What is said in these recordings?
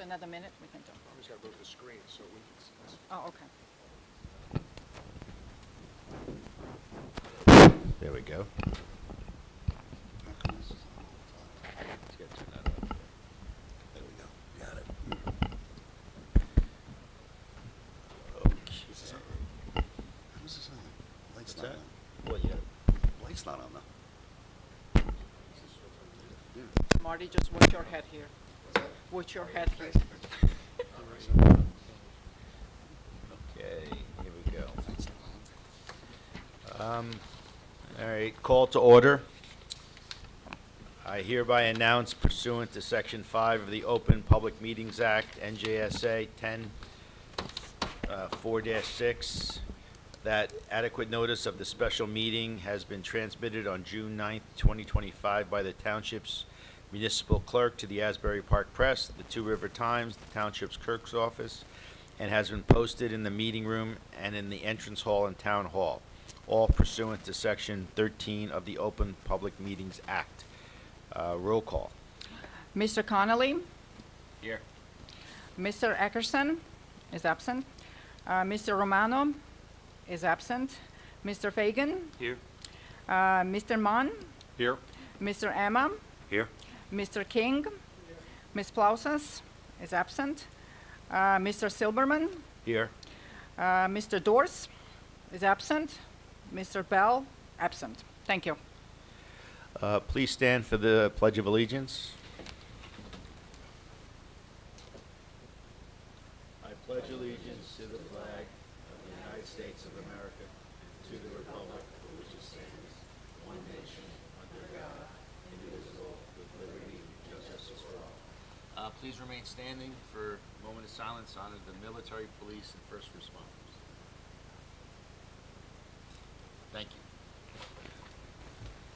So another minute, we can talk. Always got to move the screen so we can see this. Oh, okay. There we go. Let's get to that up. There we go. Got it. Okay. What's this on? Light's What's not that? on. Well, yeah. Light's not on though. Marty, just watch your head here. Watch your head here. Okay, here we go. All right, call to order. I hereby announce pursuant to Section 5 of the Open Public Meetings Act, NJSA 10-4-6, that adequate notice of the special meeting has been transmitted on June 9th, 2025 by the Township's Municipal Clerk to the Asbury Park Press, the Two River Times, the Township's Clerk's Office, and has been posted in the meeting room and in the entrance hall and Town Hall, all pursuant to Section 13 of the Open Public Meetings Act. Roll call. Mr. Connolly, Here. Mr. Eckerson is absent. Mr. Romano is absent. Mr. Fagan, Here. Mr. Munn, Here. Mr. Emma, Here. Mr. King, Ms. Plausas is absent. Mr. Silberman, Here. Mr. Dorse is absent. Mr. Bell, absent. Thank you. Please stand for the Pledge of Allegiance. I pledge allegiance to the flag of the United States of America, and to the republic for which it stands, one nation, under God, indivisible, with liberty and justice for all. Please remain standing for a moment of silence on the military, police, and first responders. Thank you.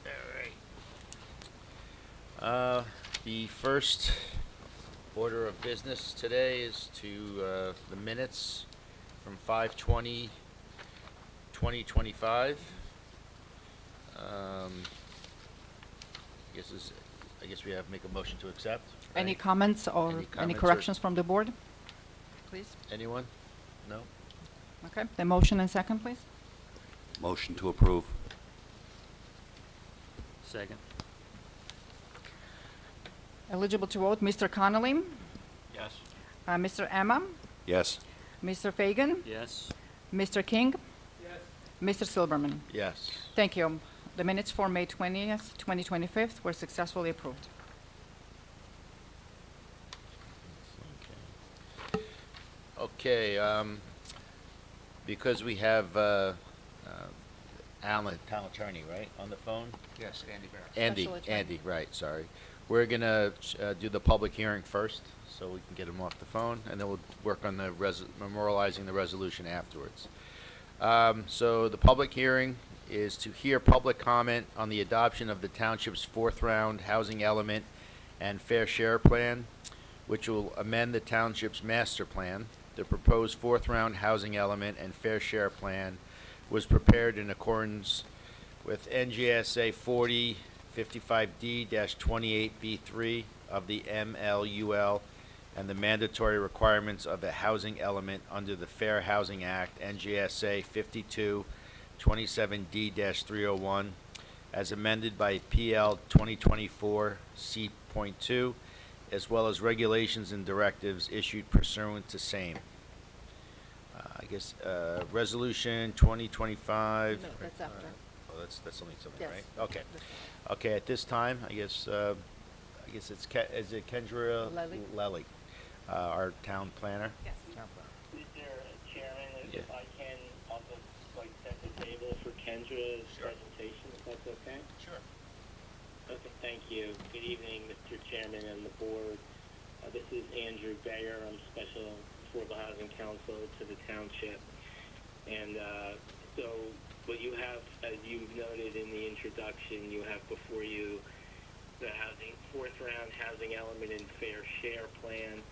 All right. The first order of business today is to the minutes from 5/20/2025. I guess we have to make a motion to accept. Any right? comments or Any any comments or- corrections from the board? Please. Anyone? No? Okay. The motion and second, please. Motion to approve. Second. Eligible to vote, Mr. Connolly, Yes. Mr. Emma, Yes. Mr. Fagan, Yes. Mr. King, Mr. Silberman. Yes. Thank you. The minutes for May 20th, 2025 were successfully approved. Okay, because we have Alan, town attorney, right, on the phone? Yes, Andy Barrett. Special attorney. Andy, right, sorry. We're gonna do the public hearing first, so we can get him off the phone, and then we'll work on the memorializing the resolution afterwards. So the public hearing is to hear public comment on the adoption of the township's fourth round housing element and fair share plan, which will amend the township's master plan. The proposed fourth round housing element and fair share plan was prepared in accordance with NJSA 4055D-28B3 of the MLUL and the mandatory requirements of the housing element under the Fair Housing Act, NJSA 5227D-301, as amended by PL 2024 C.2, as well as regulations and directives issued pursuant to same. Resolution 2025. No, that's after. Oh, that's only something, Yes. right? Okay. Okay, at this time, I guess it's is it Kendra Lely? Lely, our town planner? Yes. Mr. Chairman, Yeah. if I can also like set the table for Kendra's Sure. presentation, if that's okay? Sure. Okay, thank you. Good evening, Mr. Chairman and the board. This is Andrew Bayer. I'm Special Affordable Housing Counsel to the Township. And so what you have, as you've noted in the introduction, you have before you the fourth round housing element and fair share plan.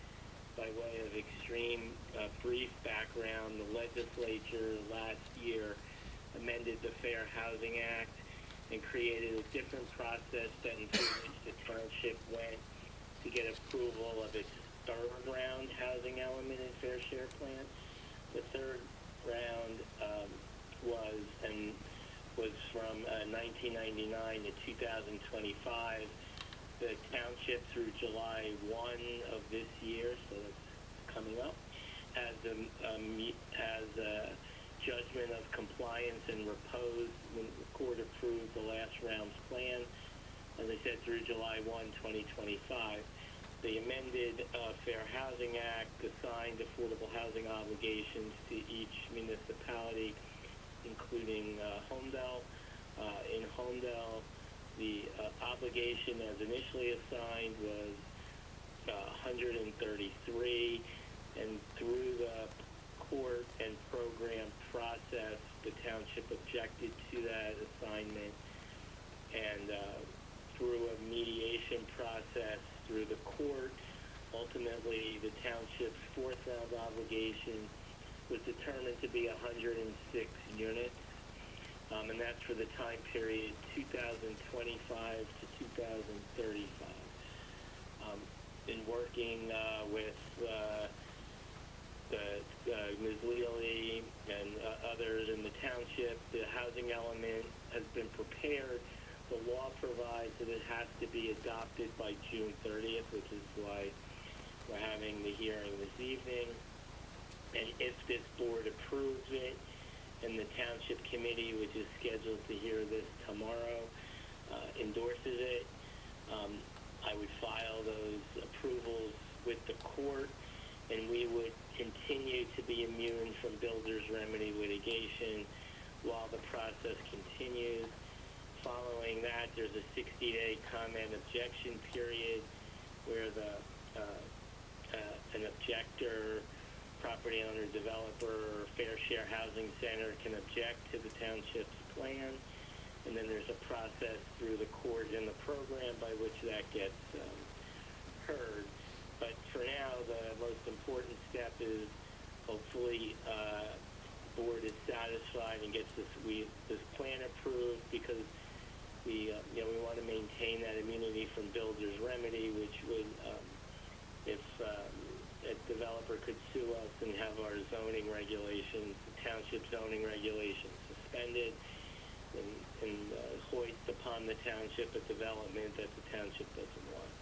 By way of extreme brief background, the legislature last year amended the Fair Housing Act and created a different process that through which the township went to get approval of its third round housing element and fair share plan. The third round was from 1999 to 2025. The township through July 1 of this year, so that's coming up, has a judgment of compliance and repose when the court approved the last round's plan, as I said, through July 1, 2025. The amended Fair Housing Act assigned affordable housing obligations to each municipality, including Homedale. In Homedale, the obligation as initially assigned was 133, and through the court and program process, the township objected to that assignment, and through a mediation process through the court, ultimately the township's fourth round obligation was determined to be 106 units, and that's for the time period 2025 to 2035. In working with Ms. Lealy and others in the township, the housing element has been prepared. The law provides that it has to be adopted by June 30th, which is why we're having the hearing this evening. And if this board approves it, and the township committee, which is scheduled to hear this tomorrow, endorses it, I would file those approvals with the court, and we would continue to be immune from builder's remedy litigation while the process continues. Following that, there's a 60-day comment objection period where an objector, property owner, developer, or fair share housing center can object to the township's plan, and then there's a process through the court and the program by which that gets heard. But for now, the most important step is hopefully board is satisfied and gets this plan approved, because we want to maintain that immunity from builder's remedy, which would, if a developer could sue us and have our zoning regulations, the township zoning regulations suspended, and hoist upon the township a development that the township doesn't want.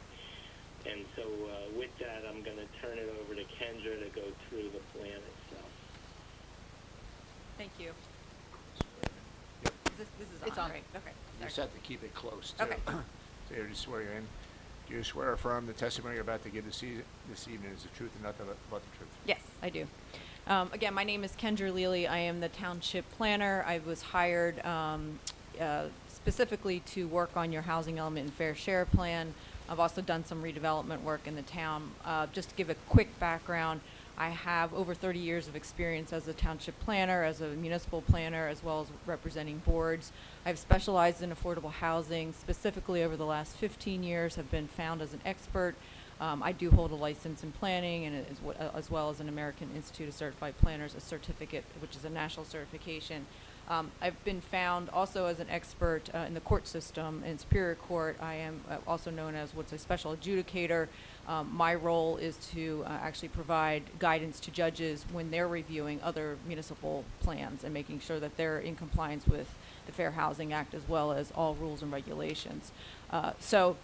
And so with that, I'm going to turn it over to Kendra to go through the plan itself. Thank you. Yep. This is It's on. right? Okay. You just sorry. have to keep it close, too. Okay. So you just swear you in. Do you swear or affirm the testimony you're about to give this evening is the truth and nothing but the truth? Yes, I do. Again, my name is Kendra Lealy. I am the township planner. I was hired specifically to work on your housing element and fair share plan. I've also done some redevelopment work in the town. Just to give a quick background, I have over 30 years of experience as a township planner, as a municipal planner, as well as representing boards. I've specialized in affordable housing. Specifically over the last 15 years, have been found as an expert. I do hold a license in planning, and as well as an American Institute of Certified Planners, a certificate, which is a national certification. I've been found also as an expert in the court system. In Superior Court, I am also known as what's a special adjudicator. My role is to actually provide guidance to judges when they're reviewing other municipal plans and making sure that they're in compliance with the Fair Housing Act as well as all rules and regulations. So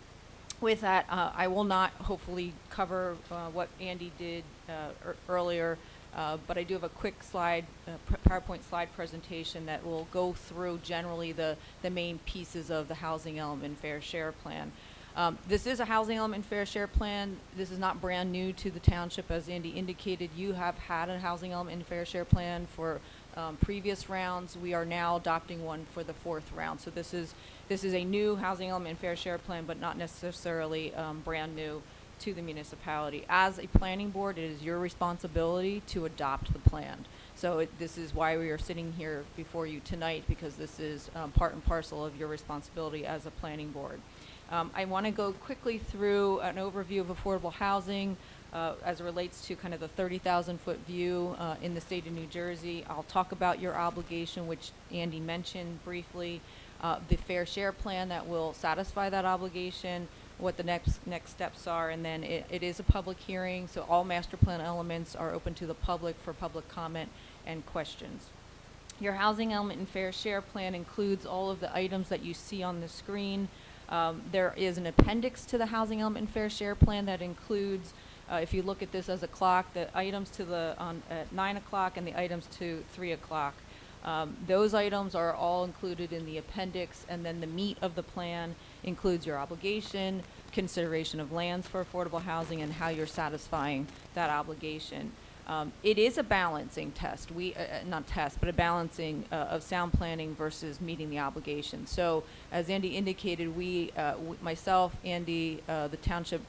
with that, I will not hopefully cover what Andy did earlier. But I do have a quick slide, PowerPoint slide presentation that will go through generally the main pieces of the housing element fair share plan. This is a housing element fair share plan. This is not brand new to the township. As Andy indicated, you have had a housing element fair share plan for previous rounds. We are now adopting one for the fourth round. So this is a new housing element fair share plan, but not necessarily brand new to the municipality. As a planning board, it is your responsibility to adopt the plan. So this is why we are sitting here before you tonight, because this is part and parcel of your responsibility as a planning board. I want to go quickly through an overview of affordable housing as it relates to kind of the 30,000-foot view in the state of New Jersey. I'll talk about your obligation, which Andy mentioned briefly, the fair share plan that will satisfy that obligation. what the next steps are, and then it is a public hearing, so all master plan elements are open to the public for public comment and questions. Your housing element and fair share plan includes all of the items that you see on the screen. There is an appendix to the housing element and fair share plan that includes, if you look at this as a clock, the items to at 9 o'clock and the items to 3 o'clock. Those items are all included in the appendix, and then the meat of the plan includes your obligation, consideration of lands for affordable housing, and how you're satisfying that obligation. It is a balancing test. Not test, but a balancing of sound planning versus meeting the obligation. So, as Andy indicated, myself, Andy, the township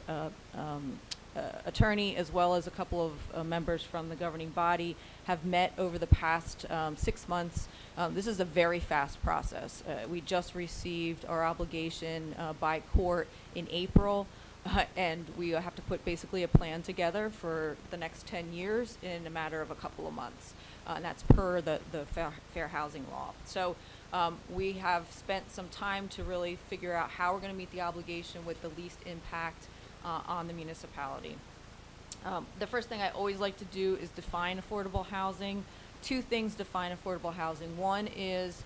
attorney, as well as a couple of members from the governing body, have met over the past 6 months. This is a very fast process. We just received our obligation by court in April. And we have to put basically a plan together for the next 10 years in a matter of a couple of months. And that's per the fair housing law. So we have spent some time to really figure out how we're going to meet the obligation with the least impact on the municipality. The first thing I always like to do is define affordable housing. Two things define affordable housing. One is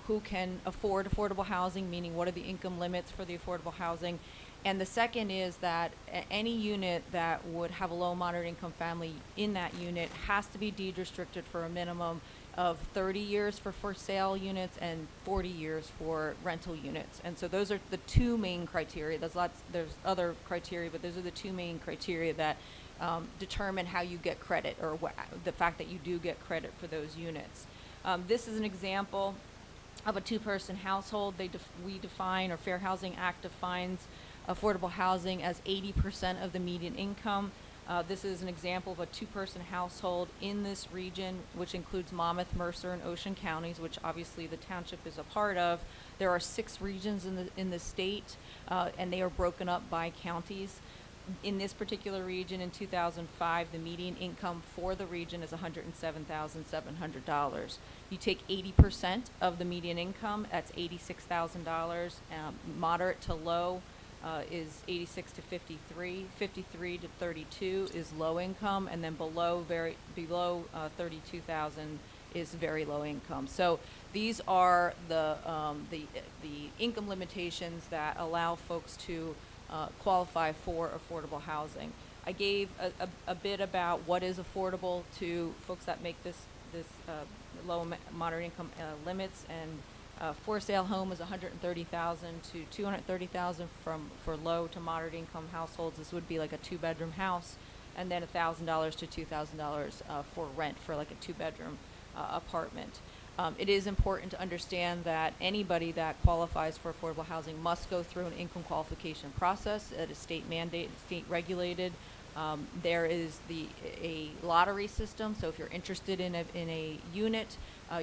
who can afford affordable housing, meaning what are the income limits for the affordable housing. And the second is that any unit that would have a low moderate income family in that unit has to be deed restricted for a minimum of 30 years for sale units and 40 years for rental units. And so those are the two main criteria. There's other criteria, but those are the two main criteria that determine how you get credit, or the fact that you do get credit for those units. This is an example of a two-person household. We define, or Fair Housing Act defines, affordable housing as 80% of the median income. This is an example of a two-person household in this region, which includes Monmouth, Mercer, and Ocean counties, which obviously the township is a part of. There are 6 regions in the state, and they are broken up by counties. In this particular region, in 2005, the median income for the region is $107,700. You take 80% of the median income, that's $86,000. Moderate to low is 86 to 53. 53 to 32 is low income, and then below 32,000 is very low income. So these are the income limitations that allow folks to qualify for affordable housing. I gave a bit about what is affordable to folks that make this low moderate income limits, and for sale home is $130,000 to $230,000 for low to moderate income households. This would be like a 2-bedroom house, and then $1,000 to $2,000 for rent for like a 2-bedroom apartment. It is important to understand that anybody that qualifies for affordable housing must go through an income qualification process. It is state mandated, state regulated. There is a lottery system, so if you're interested in a unit,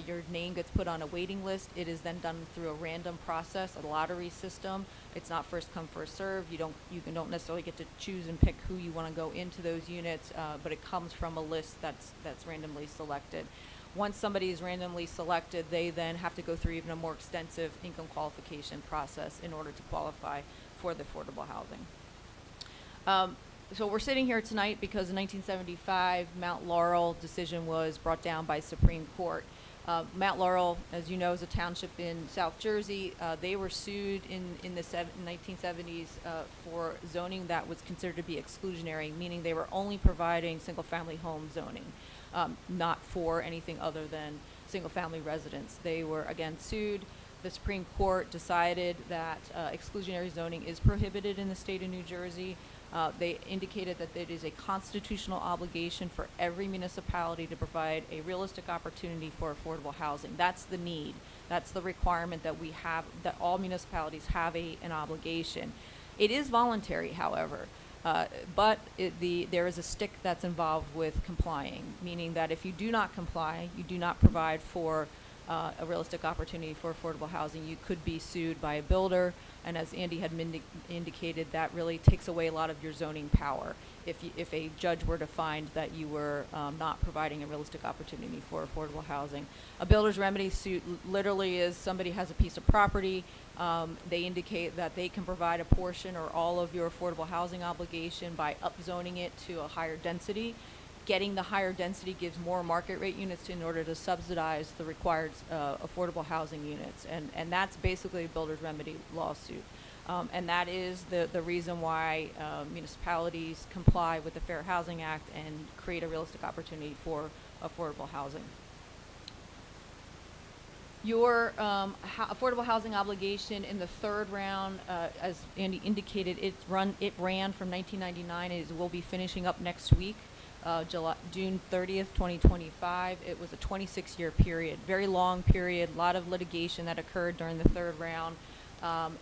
your name gets put on a waiting list. It is then done through a random process, a lottery system. It's not first come, first served. You don't necessarily get to choose and pick who you want to go into those units, but it comes from a list that's randomly selected. Once somebody is randomly selected, they then have to go through even a more extensive income qualification process in order to qualify for the affordable housing. So we're sitting here tonight because in 1975, Mount Laurel decision was brought down by Supreme Court. Mount Laurel, as you know, is a township in South Jersey. They were sued in the 1970s for zoning that was considered to be exclusionary, meaning they were only providing single-family home zoning, not for anything other than single-family residents. They were again sued. The Supreme Court decided that exclusionary zoning is prohibited in the state of New Jersey. They indicated that it is a constitutional obligation for every municipality to provide a realistic opportunity for affordable housing. That's the need. That's the requirement that we have, that all municipalities have an obligation. It is voluntary, however, but there is a stick that's involved with complying, meaning that if you do not comply, you do not provide for a realistic opportunity for affordable housing, you could be sued by a builder. And as Andy had indicated, that really takes away a lot of your zoning power. If a judge were to find that you were not providing a realistic opportunity for affordable housing. A builder's remedy suit literally is somebody has a piece of property, they indicate that they can provide a portion or all of your affordable housing obligation by upzoning it to a higher density. Getting the higher density gives more market rate units in order to subsidize the required affordable housing units. And that's basically a builder's remedy lawsuit. And that is the reason why municipalities comply with the Fair Housing Act and create a realistic opportunity for affordable housing. Your affordable housing obligation in the third round, as Andy indicated, it ran from 1999. It will be finishing up next week, June 30th, 2025. It was a 26-year period, very long period, a lot of litigation that occurred during the third round.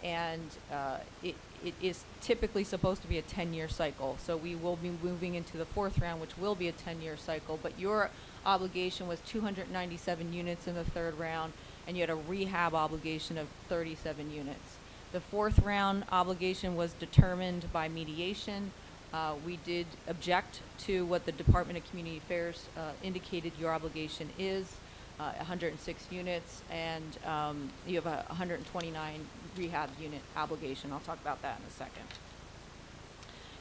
It is typically supposed to be a 10-year cycle. So we will be moving into the fourth round, which will be a 10-year cycle. But your obligation was 297 units in the third round, and you had a rehab obligation of 37 units. The fourth round obligation was determined by mediation. We did object to what the Department of Community Affairs indicated your obligation is. 106 units, and you have a 129 rehab unit obligation. I'll talk about that in a second.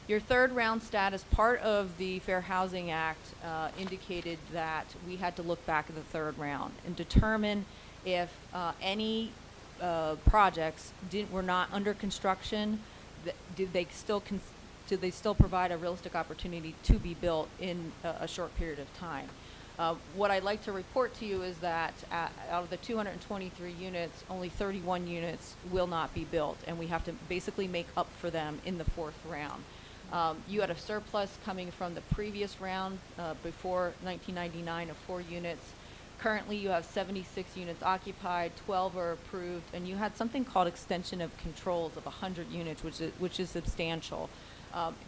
Your third round status, part of the Fair Housing Act, indicated that we had to look back at the third round and determine if any projects were not under construction. Did they still provide a realistic opportunity to be built in a short period of time? What I'd like to report to you is that out of the 223 units, only 31 units will not be built, and we have to basically make up for them in the fourth round. You had a surplus coming from the previous round before 1999 of 4 units. Currently, you have 76 units occupied, 12 are approved, and you had something called extension of controls of 100 units, which is substantial.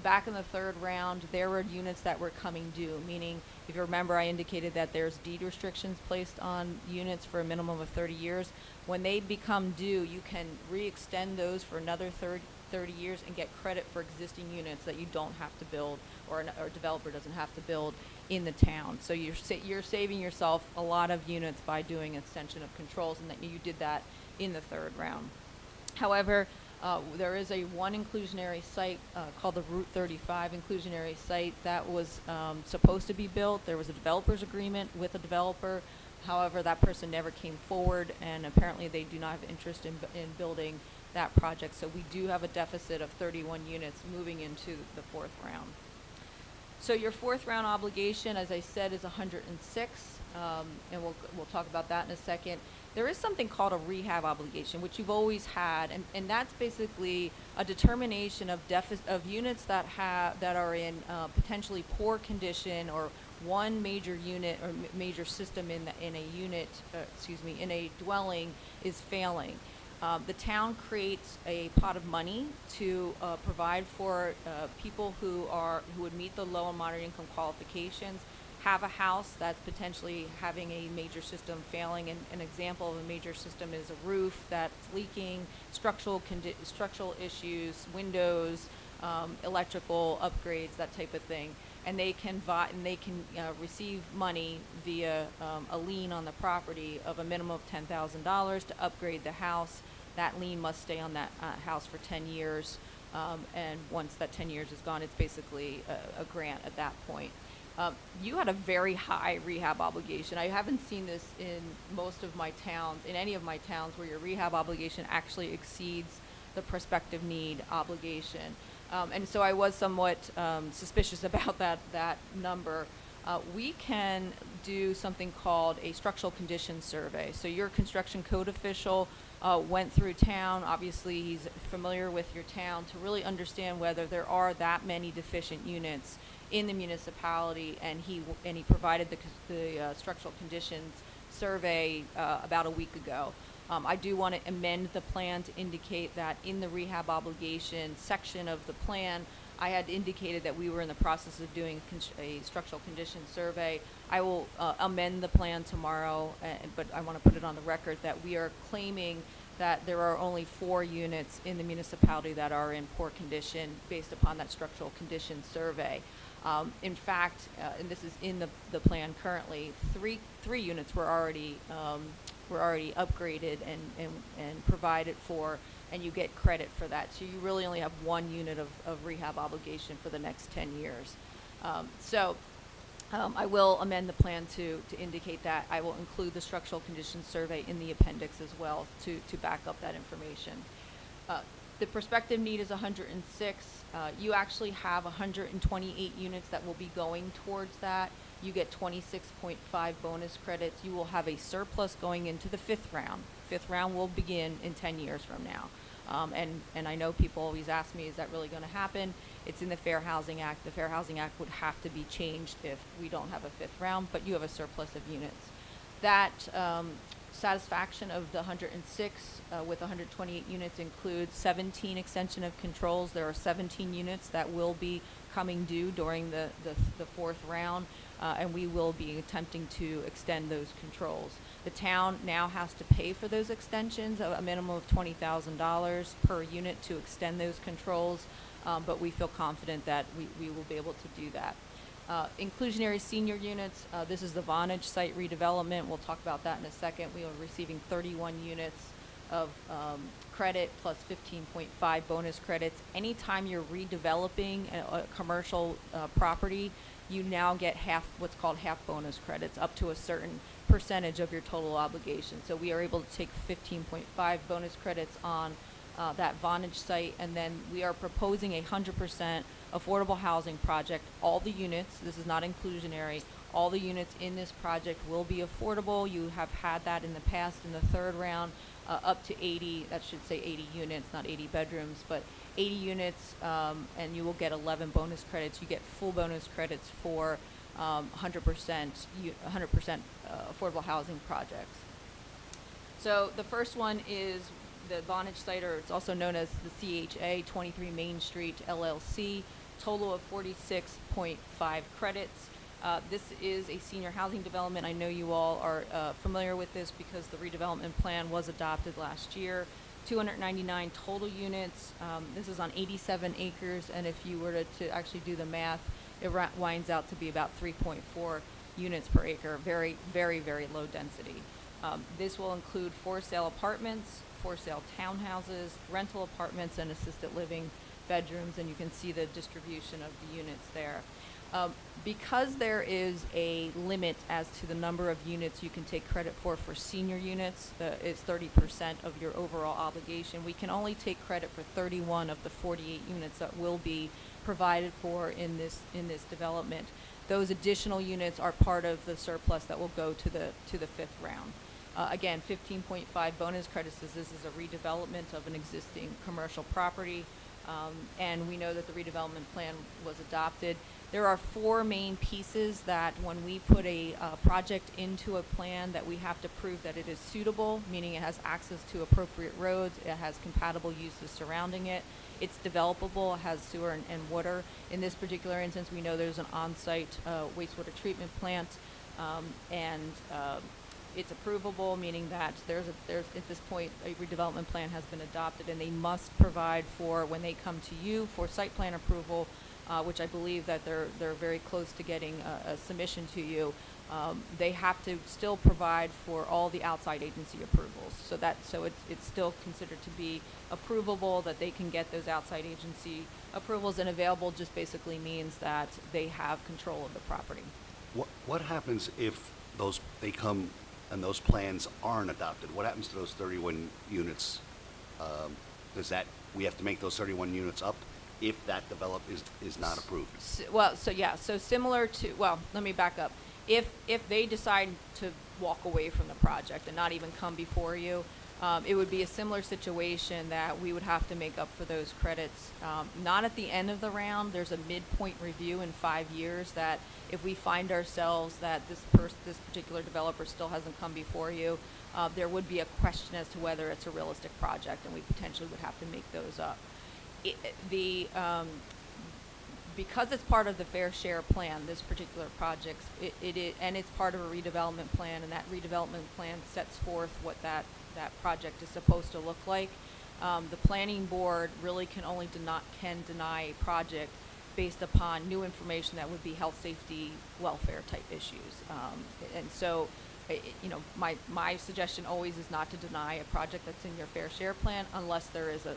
Back in the third round, there were units that were coming due, meaning, if you remember, I indicated that there's deed restrictions placed on units for a minimum of 30 years. When they become due, you can re-extend those for another 30 years and get credit for existing units that you don't have to build, or a developer doesn't have to build in the town. So you're saving yourself a lot of units by doing extension of controls, and that you did that in the third round. However, there is one inclusionary site called the Route 35 inclusionary site that was supposed to be built. There was a developer's agreement with a developer. However, that person never came forward, and apparently they do not have interest in building that project. So we do have a deficit of 31 units moving into the fourth round. So your fourth round obligation, as I said, is 106, and we'll talk about that in a second. There is something called a rehab obligation, which you've always had, and that's basically a determination of units that are in potentially poor condition, or one major unit or major system in a dwelling is failing. The town creates a pot of money to provide for people who would meet the low and moderate income qualifications, have a house that's potentially having a major system failing. And an example of a major system is a roof that's leaking, structural issues, windows, electrical upgrades, that type of thing. And they can receive money via a lien on the property of a minimum of $10,000 to upgrade the house. That lien must stay on that house for 10 years. And once that 10 years is gone, it's basically a grant at that point. You had a very high rehab obligation. I haven't seen this in most of my towns, in any of my towns, where your rehab obligation actually exceeds the prospective need obligation. And so I was somewhat suspicious about that number. We can do something called a structural condition survey. So your construction code official went through town. Obviously, he's familiar with your town to really understand whether there are that many deficient units in the municipality, and he provided the structural conditions survey about a week ago. I do want to amend the plan to indicate that in the rehab obligation section of the plan, I had indicated that we were in the process of doing a structural condition survey. I will amend the plan tomorrow, but I want to put it on the record that we are claiming that there are only 4 units in the municipality that are in poor condition based upon that structural condition survey. In fact, and this is in the plan currently, three units were already upgraded and provided for, and you get credit for that. So you really only have 1 unit of rehab obligation for the next 10 years. I will amend the plan to indicate that. I will include the structural condition survey in the appendix as well to back up that information. The prospective need is 106. You actually have 128 units that will be going towards that. You get 26.5 bonus credits. You will have a surplus going into the 5th round. 5th round will begin in 10 years from now. And I know people always ask me, is that really going to happen? It's in the Fair Housing Act. The Fair Housing Act would have to be changed if we don't have a 5th round, but you have a surplus of units. That satisfaction of the 106 with 128 units includes 17 extension of controls. There are 17 units that will be coming due during the 4th round, and we will be attempting to extend those controls. The town now has to pay for those extensions, a minimum of $20,000 per unit to extend those controls, but we feel confident that we will be able to do that. Inclusionary senior units, this is the Vonage site redevelopment. We'll talk about that in a second. We are receiving 31 units of credit plus 15.5 bonus credits. Anytime you're redeveloping a commercial property, you now get what's called half bonus credits, up to a certain percentage of your total obligation. So we are able to take 15.5 bonus credits on that Vonage site, and then we are proposing a 100% affordable housing project. All the units, this is not inclusionary, all the units in this project will be affordable. You have had that in the past in the 3rd round, up to 80, that should say 80 units, not 80 bedrooms, but 80 units, and you will get 11 bonus credits. You get full bonus credits for 100% affordable housing projects. So the first one is the Vonage site, or it's also known as the CHA, 23 Main Street LLC, total of 46.5 credits. This is a senior housing development. I know you all are familiar with this because the redevelopment plan was adopted last year. 299 total units. This is on 87 acres, and if you were to actually do the math, it winds out to be about 3.4 units per acre. Very, very, very low density. This will include for sale apartments, for sale townhouses, rental apartments, and assisted living bedrooms, and you can see the distribution of the units there. Because there is a limit as to the number of units you can take credit for senior units, it's 30% of your overall obligation. We can only take credit for 31 of the 48 units that will be provided for in this development. Those additional units are part of the surplus that will go to the 5th round. Again, 15.5 bonus credits, as this is a redevelopment of an existing commercial property, and we know that the redevelopment plan was adopted. There are 4 main pieces that when we put a project into a plan that we have to prove that it is suitable, meaning it has access to appropriate roads, it has compatible uses surrounding it, it's developable, it has sewer and water. In this particular instance, we know there's an on-site wastewater treatment plant, and it's approvable, meaning that there's at this point a redevelopment plan has been adopted, and they must provide for, when they come to you for site plan approval, which I believe that they're very close to getting a submission to you. They have to still provide for all the outside agency approvals, so it's still considered to be approvable, that they can get those outside agency approvals, and available just basically means that they have control of the property. What happens if they come and those plans aren't adopted? What happens to those 31 units? We have to make those 31 units up if that is not approved? So similar to, let me back up. If they decide to walk away from the project and not even come before you, it would be a similar situation that we would have to make up for those credits. Not at the end of the round. There's a midpoint review in 5 years that if we find ourselves that this particular developer still hasn't come before you, there would be a question as to whether it's a realistic project, and we potentially would have to make those up. because it's part of the fair share plan, this particular project, and it's part of a redevelopment plan, and that redevelopment plan sets forth what that project is supposed to look like. The planning board really can only deny a project based upon new information that would be health, safety, welfare type issues. And so, my suggestion always is not to deny a project that's in your fair share plan unless there is a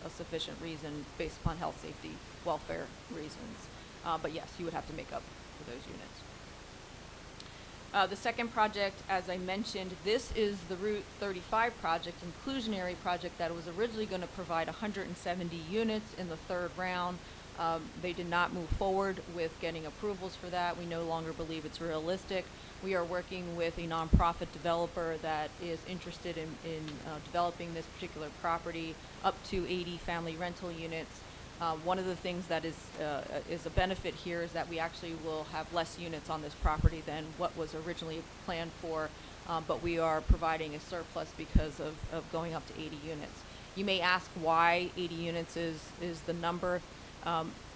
sufficient reason based upon health, safety, welfare reasons. But yes, you would have to make up for those units. The second project, as I mentioned, this is the Route 35 project, inclusionary project that was originally going to provide 170 units in the third round. They did not move forward with getting approvals for that. We no longer believe it's realistic. We are working with a nonprofit developer that is interested in developing this particular property up to 80 family rental units. One of the things that is a benefit here is that we actually will have less units on this property than what was originally planned for, but we are providing a surplus because of going up to 80 units. You may ask why 80 units is the number.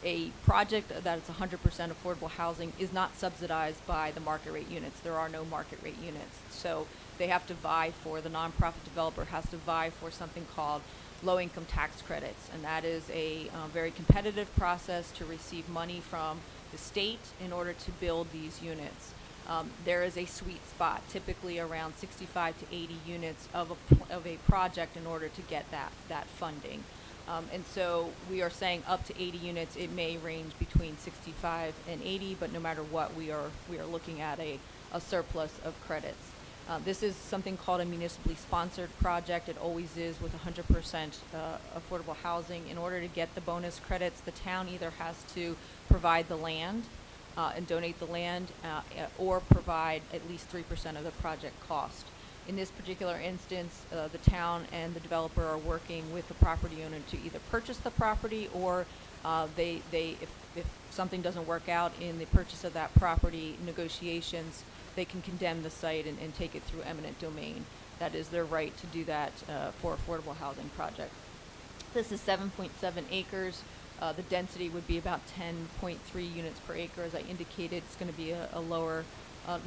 A project that's 100% affordable housing is not subsidized by the market rate units. There are no market rate units. So they have to vie for, the nonprofit developer has to vie for something called low-income tax credits, and that is a very competitive process to receive money from the state in order to build these units. There is a sweet spot, typically around 65 to 80 units of a project in order to get that funding. And so we are saying up to 80 units. It may range between 65 and 80, but no matter what, we are looking at a surplus of credits. This is something called a municipally sponsored project. It always is with 100% affordable housing. In order to get the bonus credits, the town either has to provide the land and donate the land or provide at least 3% of the project cost. In this particular instance, the town and the developer are working with the property owner to either purchase the property or if something doesn't work out in the purchase of that property negotiations, they can condemn the site and take it through eminent domain. That is their right to do that for affordable housing projects. This is 7.7 acres. The density would be about 10.3 units per acre. As I indicated, it's going to be a lower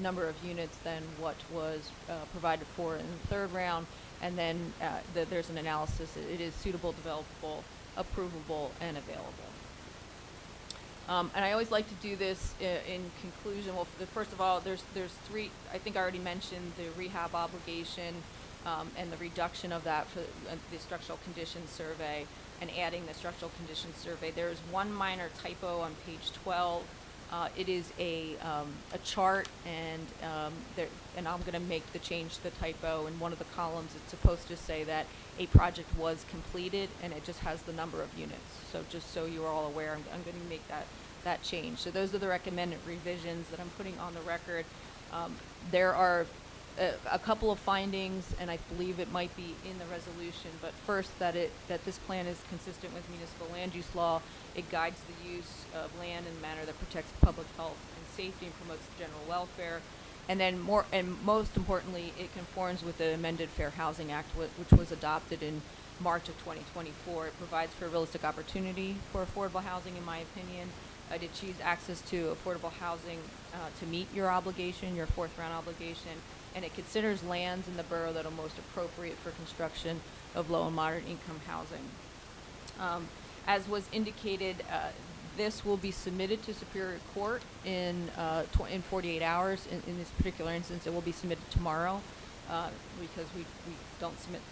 number of units than what was provided for in the third round. And then there's an analysis. It is suitable, developable, approvable, and available. And I always like to do this in conclusion. Well, first of all, there's three. I think I already mentioned the rehab obligation and the reduction of that for the structural conditions survey and adding the structural conditions survey. There is one minor typo on page 12. It is a chart, and I'm going to make the change to the typo. In one of the columns, it's supposed to say that a project was completed, and it just has the number of units. So just so you are all aware, I'm going to make that change. So those are the recommended revisions that I'm putting on the record. There are a couple of findings, and I believe it might be in the resolution. But first, that this plan is consistent with municipal land use law. It guides the use of land in a manner that protects public health and safety and promotes general welfare. And then most importantly, it conforms with the amended Fair Housing Act, which was adopted in March of 2024. It provides for a realistic opportunity for affordable housing, in my opinion. It achieves access to affordable housing to meet your obligation, your fourth round obligation, and it considers lands in the borough that are most appropriate for construction of low and moderate income housing. As was indicated, this will be submitted to Superior Court in 48 hours. In this particular instance, it will be submitted tomorrow because we don't submit,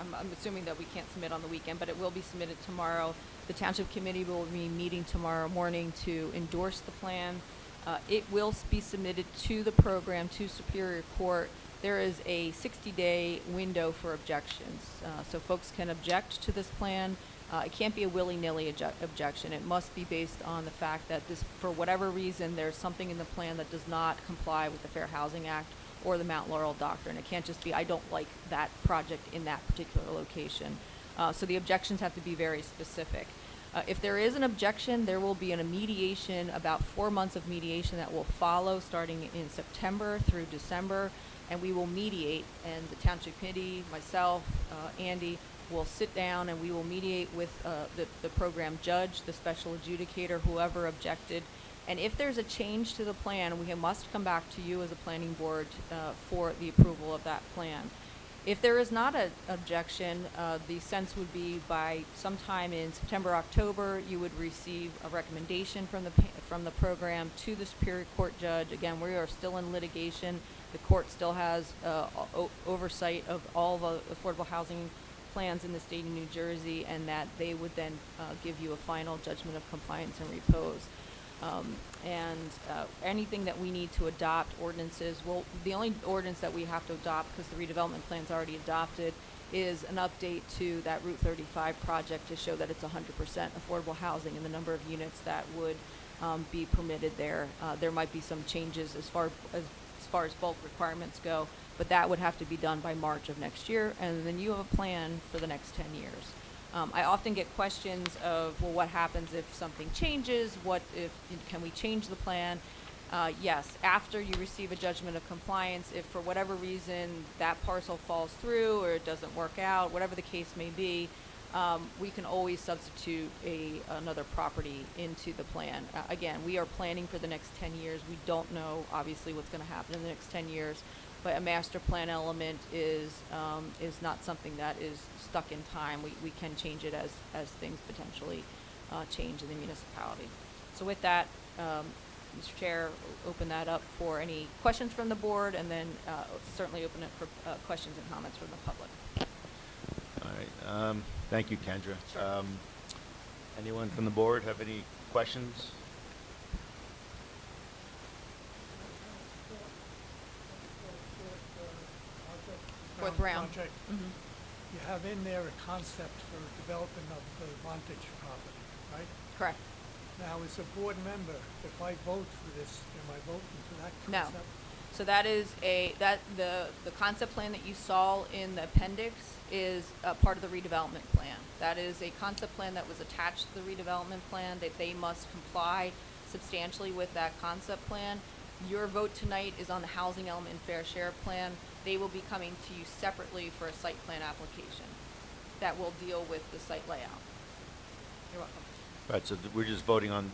I'm assuming that we can't submit on the weekend, but it will be submitted tomorrow. The Township Committee will be meeting tomorrow morning to endorse the plan. It will be submitted to the program, to Superior Court. There is a 60-day window for objections. So folks can object to this plan. It can't be a willy-nilly objection. It must be based on the fact that this, for whatever reason, there's something in the plan that does not comply with the Fair Housing Act or the Mount Laurel Doctrine. It can't just be, I don't like that project in that particular location. So the objections have to be very specific. If there is an objection, there will be a mediation, about 4 months of mediation that will follow starting in September through December, and we will mediate, and the Township Committee, myself, Andy, will sit down and we will mediate with the program judge, the special adjudicator, whoever objected. And if there's a change to the plan, we must come back to you as a planning board for the approval of that plan. If there is not an objection, the sense would be by sometime in September, October, you would receive a recommendation from the program to the Superior Court judge. Again, we are still in litigation. The court still has oversight of all the affordable housing plans in the state of New Jersey, and that they would then give you a final judgment of compliance and repose. Anything that we need to adopt ordinances, well, the only ordinance that we have to adopt, because the redevelopment plan's already adopted, is an update to that Route 35 project to show that it's 100% affordable housing and the number of units that would be permitted there. There might be some changes as far as bulk requirements go, but that would have to be done by March of next year, and then you have a plan for the next 10 years. I often get questions of, well, what happens if something changes? Can we change the plan? Yes, after you receive a judgment of compliance, if for whatever reason that parcel falls through or it doesn't work out, whatever the case may be, we can always substitute another property into the plan. Again, we are planning for the next 10 years. We don't know, obviously, what's going to happen in the next 10 years. But a master plan element is not something that is stuck in time. We can change it as things potentially change in the municipality. So with that, Mr. Chair, open that up for any questions from the board, and then certainly open it for questions and comments from the public. All right. Thank you, Kendra. Sure. Anyone from the board have any questions? Fourth round. Project. Mhm. You have in there a concept for development of the Vantage property, right? Correct. Now, as a board member, if I vote for this, am I voting for that No. concept? So that is the concept plan that you saw in the appendix is a part of the redevelopment plan. That is a concept plan that was attached to the redevelopment plan, that they must comply substantially with that concept plan. Your vote tonight is on the housing element and fair share plan. They will be coming to you separately for a site plan application that will deal with the site layout. You're welcome. Right, so we're just voting on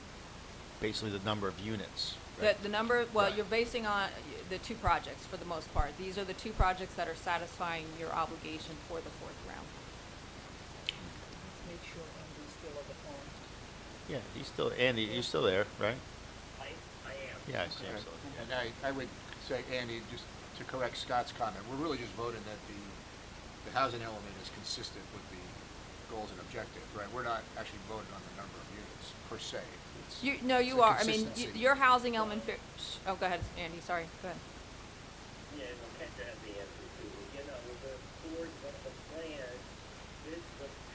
basically the number of units. Right? The number, well, Right. you're basing on the two projects for the most part. These are the two projects that are satisfying your obligation for the fourth round. Let's make sure Andy's still on the phone. Yeah, Andy, you're still there, right? I am. Yeah, I see him Right. still. And I would say, Andy, just to correct Scott's comment, we're really just voting that the housing element is consistent with the goals and objectives, right? We're not actually voting on the number of units per se. It's You the are. I mean, consistency. your housing element. Oh, go ahead, Andy. Sorry. Go ahead. Yeah, no, Kendra has the answer too. You know, the board, the plan, the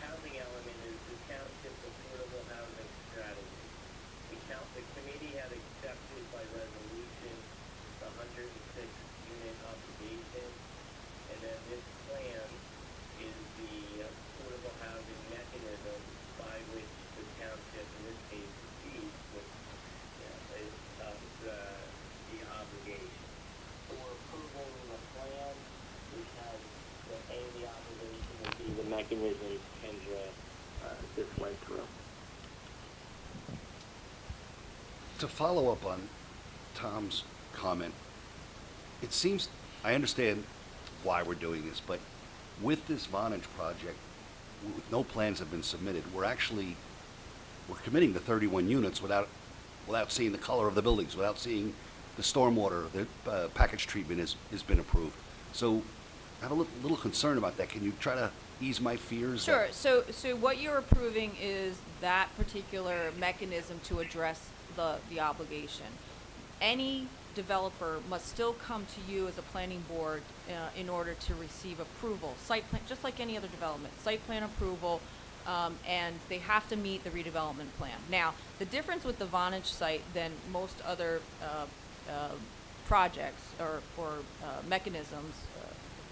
housing element is the township's affordable housing strategy. The committee had accepted by resolution the 106 unit obligation, and then this plan is the affordable housing mechanism by which the township, in this case, proceeds with, the obligation. For approving the plan, which has the obligation would be the mechanisms Kendra just went through. To follow up on Tom's comment, it seems, I understand why we're doing this, but with this Vonage project, no plans have been submitted. We're committing to 31 units without seeing the color of the buildings, without seeing the stormwater, the package treatment has been approved. So I have a little concern about that. Can you try to ease my fears? Sure. So what you're approving is that particular mechanism to address the obligation. Any developer must still come to you as a planning board in order to receive approval. Site plan, just like any other development, site plan approval, and they have to meet the redevelopment plan. Now, the difference with the Vonage site than most other projects or mechanisms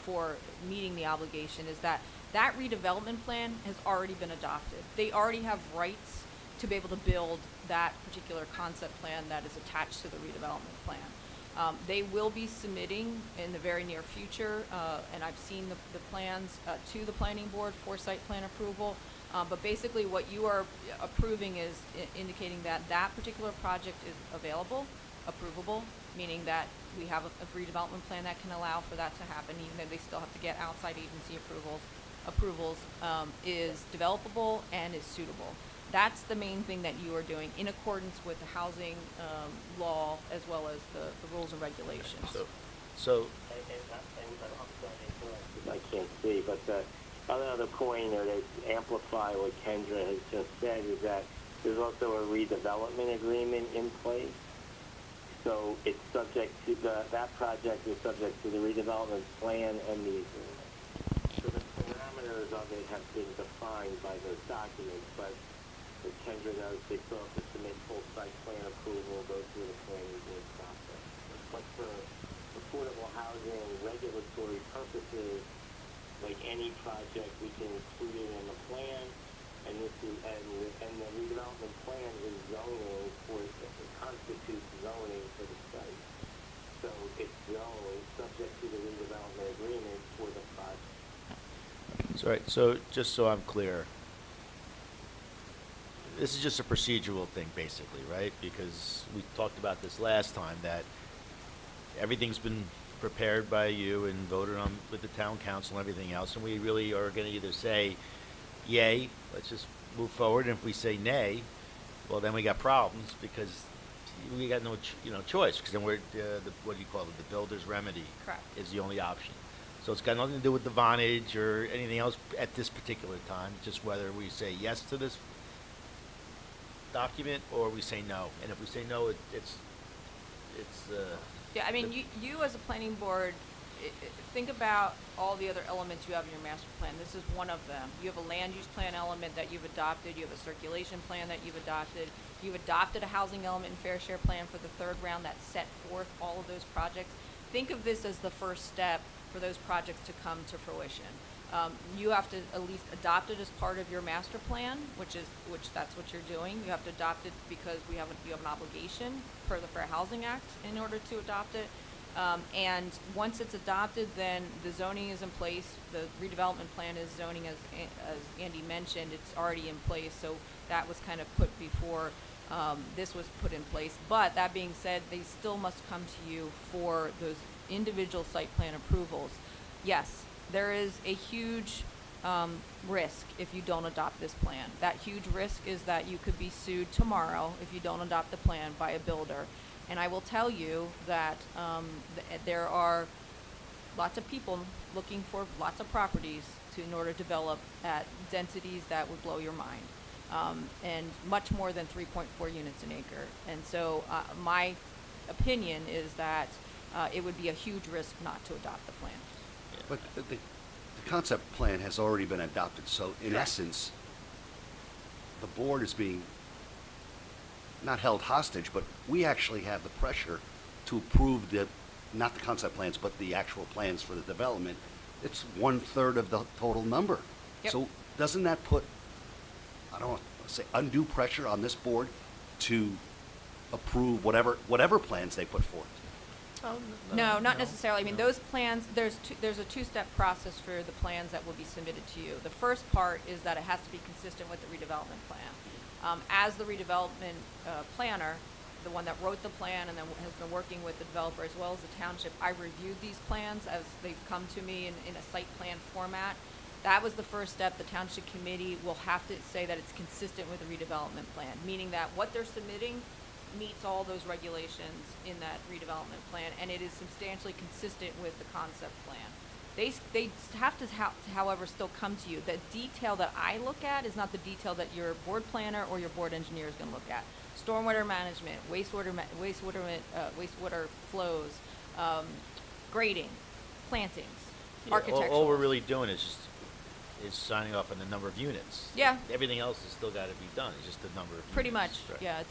for meeting the obligation is that redevelopment plan has already been adopted. They already have rights to be able to build that particular concept plan that is attached to the redevelopment plan. They will be submitting in the very near future, and I've seen the plans to the planning board for site plan approval. But basically what you are approving is indicating that that particular project is available, approvable, meaning that we have a redevelopment plan that can allow for that to happen, even though they still have to get outside agency approvals, is developable and is suitable. That's the main thing that you are doing in accordance with the housing law as well as the rules and regulations. So, I'm sorry to interrupt because I can't see, but the other point, or to amplify what Kendra has just said, is that there's also a redevelopment agreement in place. So it's subject to that project is subject to the redevelopment plan and the agreement. So the parameters of it have been defined by those documents, but as Kendra knows, they still have to submit full site plan approval, go through the planning board process. But for affordable housing regulatory purposes, like any project, we can include it in the plan, and this is and the redevelopment plan is zoning for it constitutes zoning for the site. So it's zoned subject to the redevelopment agreement for the project. that's right. So just so I'm clear, this is just a procedural thing, basically, right? Because we talked about this last time, that everything's been prepared by you and voted on with the town council and everything else, and we really are going to either say, yay, let's just move forward, and if we say nay, well, then we got problems, because we got no choice, because then we're what do you call it, the builder's remedy. Correct. Is the only option. So it's got nothing to do with the vonage or anything else at this particular time, just whether we say yes to this document or we say no. And if we say no, it's Yeah, I mean, you as a planning board, think about all the other elements you have in your master plan. This is one of them. You have a land use plan element that you've adopted. You have a circulation plan that you've adopted. You've adopted a housing element and fair share plan for the third round that set forth all of those projects. Think of this as the first step for those projects to come to fruition. You have to at least adopt it as part of your master plan, which that's what you're doing. You have to adopt it because you have an obligation per the Fair Housing Act in order to adopt it. And once it's adopted, then the zoning is in place. The redevelopment plan is zoning, as Andy mentioned. It's already in place, so that was kind of put before this was put in place. But that being said, they still must come to you for those individual site plan approvals. Yes, there is a huge risk if you don't adopt this plan. That huge risk is that you could be sued tomorrow if you don't adopt the plan by a builder. And I will tell you that there are lots of people looking for lots of properties in order to develop at densities that would blow your mind, and much more than 3.4 units an acre. And so my opinion is that it would be a huge risk not to adopt the plan. But the concept plan has already been adopted, so in Correct. essence, the board is being not held hostage, but we actually have the pressure to approve not the concept plans, but the actual plans for the development. It's 1/3 of the total number. Yep. So doesn't that put, I don't want to say undue pressure on this board to approve whatever plans they put forth? No, not necessarily. I mean, those plans, there's a two-step process for the plans that will be submitted to you. The first part is that it has to be consistent with the redevelopment plan. As the redevelopment planner, the one that wrote the plan and then has been working with the developer as well as the township, I reviewed these plans as they've come to me in a site plan format. That was the first step. The township committee will have to say that it's consistent with the redevelopment plan, meaning that what they're submitting meets all those regulations in that redevelopment plan, and it is substantially consistent with the concept plan. They have to, however, still come to you. The detail that I look at is not the detail that your board planner or your board engineer is going to look at. Stormwater management, wastewater flows, grading, plantings, architectural. All we're really doing is signing off on the number of units. Yeah. Everything else has still got to be done. It's just the number of Pretty units. much, Right. yeah.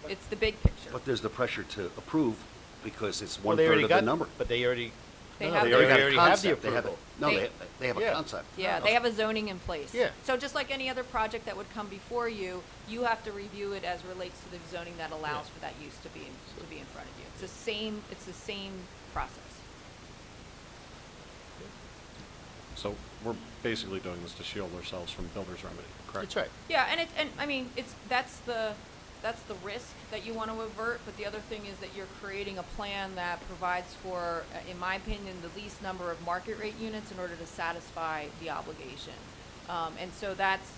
It's the big picture. But there's the pressure to approve because it's Well, they 1/3 already of the got number. But they already They No, have they their- already have the concept. They have a- approval. No, They- they have a Yeah. concept. Yeah, they have a zoning in place. Yeah. So just like any other project that would come before you, you have to review it as relates to the zoning that allows Yeah. for that use to be in front of you. It's the same process. So we're basically doing this to shield ourselves from builder's remedy, correct? That's right. Yeah, and I mean, that's the risk that you want to avert, but the other thing is that you're creating a plan that provides for, in my opinion, the least number of market rate units in order to satisfy the obligation. And so that's,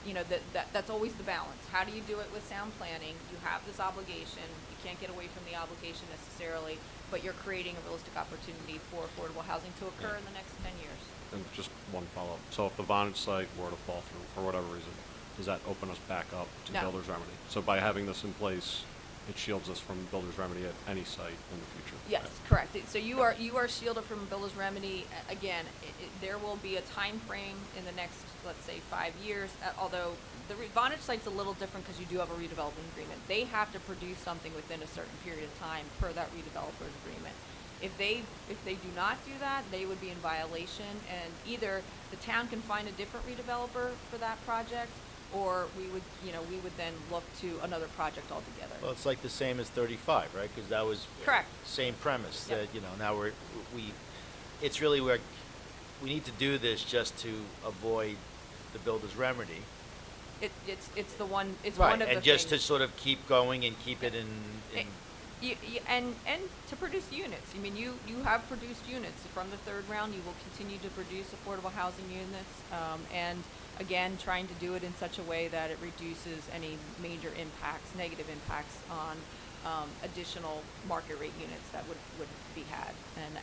that's always the balance. How do you do it with sound planning? You have this obligation, you can't get away from the obligation necessarily, but you're creating a realistic opportunity for affordable housing to occur in the next 10 years. And just one follow-up. So if the Vonage site were to fall through for whatever reason, does that open us back up to No. builder's remedy? So by having this in place, it shields us from builder's remedy at any site in the future? Yes, correct. So you are shielded from builder's remedy. Again, there will be a time frame in the next, let's say, 5 years. Although the Vonage site's a little different because you do have a redevelopment agreement. They have to produce something within a certain period of time per that redeveloper's agreement. If they do not do that, they would be in violation, and either the town can find a different redeveloper for that project, or we would then look to another project altogether. Well, it's like the same as 35, right? Because that was Correct. same premise. Yep. That now it's really where we need to do this just to avoid the builder's remedy. It's the one. It's Right, one of the and just to things. sort of keep going and keep it in. And to produce units. I mean, you have produced units from the third round. You will continue to produce affordable housing units, and again, trying to do it in such a way that it reduces any major impacts, negative impacts on additional market rate units that would be had.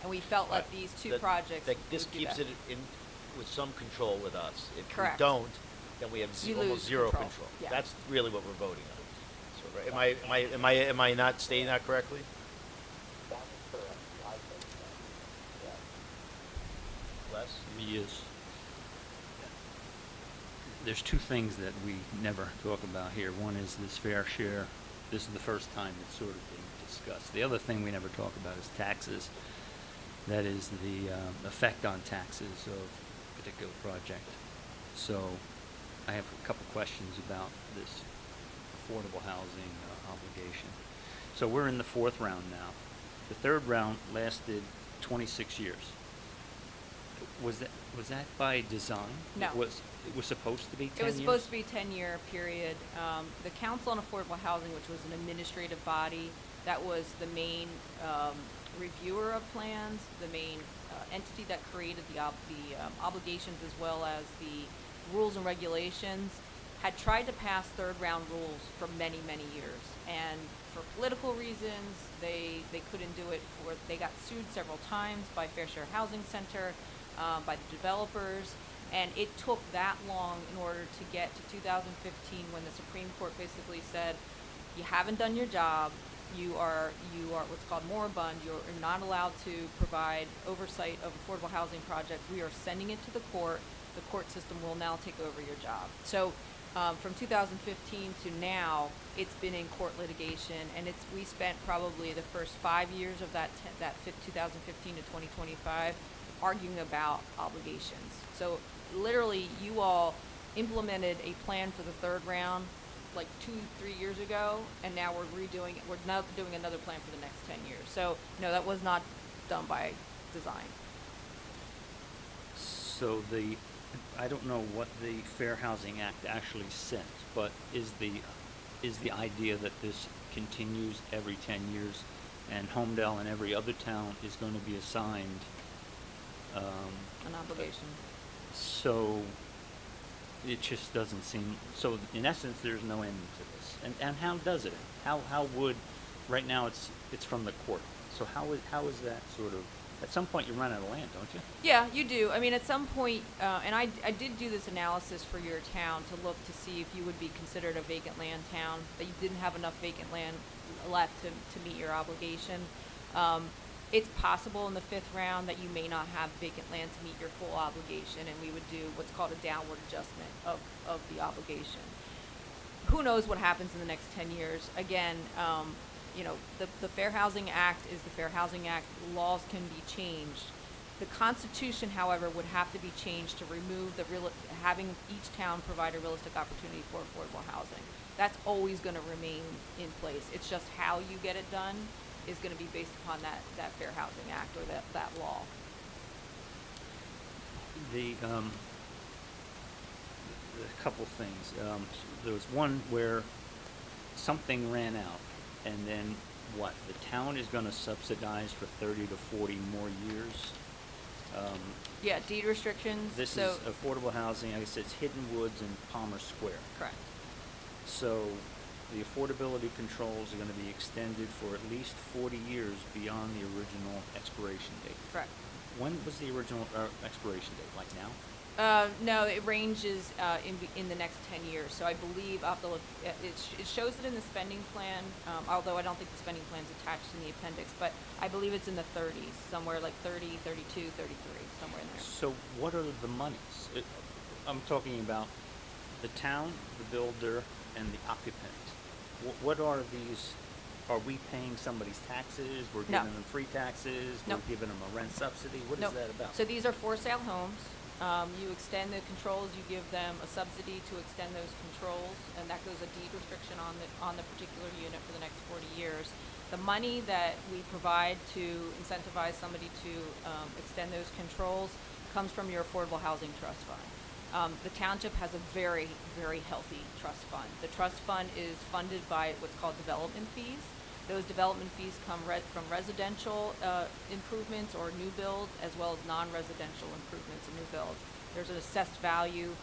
And we felt like these two projects. This would do keeps that. it in with some control with us. If Correct. we don't, then we have You almost lose zero control. control. Yeah. That's really what we're voting on. So, right, am I not stating that correctly? Les? Yes. There's two things that we never talk about here. One is this fair share. This is the first time it's sort of being discussed. The other thing we never talk about is taxes. That is the effect on taxes of a particular project. So I have a couple questions about this affordable housing obligation. So we're in the fourth round now. The third round lasted 26 years. Was that by design? No. It was supposed to be 10 years? It was supposed to be a 10-year period. The Council on Affordable Housing, which was an administrative body, that was the main reviewer of plans, the main entity that created the obligations as well as the rules and regulations, had tried to pass third-round rules for many, many years. And for political reasons, they couldn't do it. They got sued several times by Fair Share Housing Center, by the developers, and it took that long in order to get to 2015 when the Supreme Court basically said, you haven't done your job, you are what's called moribund, you're not allowed to provide oversight of affordable housing projects, we are sending it to the court system will now take over your job. So from 2015 to now, it's been in court litigation, and we spent probably the first 5 years of that 2015 to 2025 arguing about obligations. So literally, you all implemented a plan for the third round like 2-3 years ago, and now we're redoing it. We're now doing another plan for the next 10 years. So no, that was not done by design. So I don't know what the Fair Housing Act actually says, but is the idea that this continues every 10 years, and Homedale and every other town is going to be assigned An obligation. so it just doesn't seem, so in essence, there's no end to this. And how does it? How would, right now it's from the court. So how is that sort of, at some point you run out of land, don't you? Yeah, you do. I mean, at some point, and I did do this analysis for your town to look to see if you would be considered a vacant land town, that you didn't have enough vacant land left to meet your obligation. It's possible in the fifth round that you may not have vacant land to meet your full obligation, and we would do what's called a downward adjustment of the obligation. Who knows what happens in the next 10 years? Again, the Fair Housing Act is the Fair Housing Act. Laws can be changed. The Constitution, however, would have to be changed to remove having each town provide a realistic opportunity for affordable housing. That's always gonna remain in place. It's just how you get it done is gonna be based upon that Fair Housing Act or that law. A couple things. There was one where something ran out, and then what? The town is going to subsidize for 30 to 40 more years. Yeah, deed restrictions, This so. is affordable housing. I guess it's Hidden Woods and Palmer Square. Correct. So the affordability controls are going to be extended for at least 40 years beyond the original expiration date. Correct. When was the original expiration date? Like now? No, it ranges in the next 10 years. So I believe I'll have to look. It shows it in the spending plan, although I don't think the spending plan's attached in the appendix. But I believe it's in the 30s, somewhere like 30, 32, 33, somewhere in there. So what are the monies? I'm talking about the town, the builder, and the occupant. What are these? Are we paying somebody's taxes? We're No. giving them free taxes? Nope. We're giving them a rent subsidy? What Nope. is that about? So these are for sale homes. You extend the controls, you give them a subsidy to extend those controls, and that goes a deed restriction on the particular unit for the next 40 years. The money that we provide to incentivize somebody to extend those controls comes from your Affordable Housing Trust Fund. The township has a very, very healthy trust fund. The trust fund is funded by what's called development fees. Those development fees come from residential improvements or new builds, as well as non-residential improvements and new builds. There's an assessed value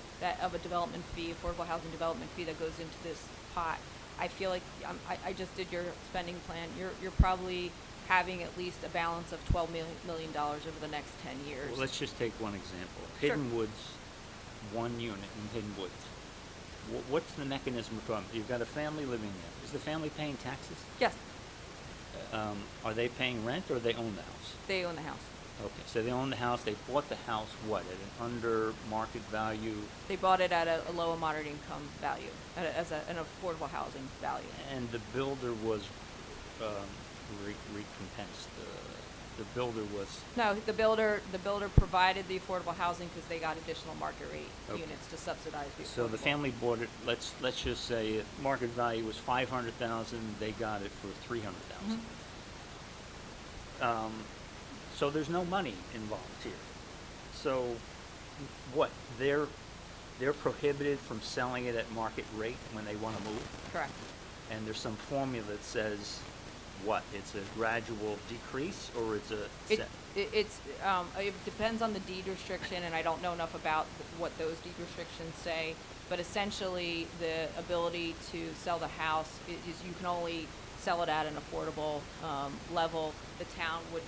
of a development fee, affordable housing development fee, that goes into this pot. I feel like I just did your spending plan. You're probably having at least a balance of $12 million over the next 10 years. Well, let's just take one example. Sure. Hidden Woods, one unit in Hidden Woods. What's the mechanism for them? You've got a family living there. Is the family paying taxes? Yes, Are they paying rent or they own the house? they own the house. Okay, so they own the house. They bought the house, what, at an under market value? They bought it at a low and moderate income value, as an affordable housing value. And the builder was recompensed. The builder was. No, the builder provided the affordable housing because they got additional market rate Okay. units to subsidize the affordable. So the family bought it. Let's just say market value was 500,000. They got it for 300,000. So there's no money involved here. So what? They're prohibited from selling it at market rate when they want to move. Correct. And there's some formula that says what? It's a gradual decrease, or it's a set? It depends on the deed restriction, and I don't know enough about what those deed restrictions say, but essentially the ability to sell the house is you can only sell it at an affordable level. The town would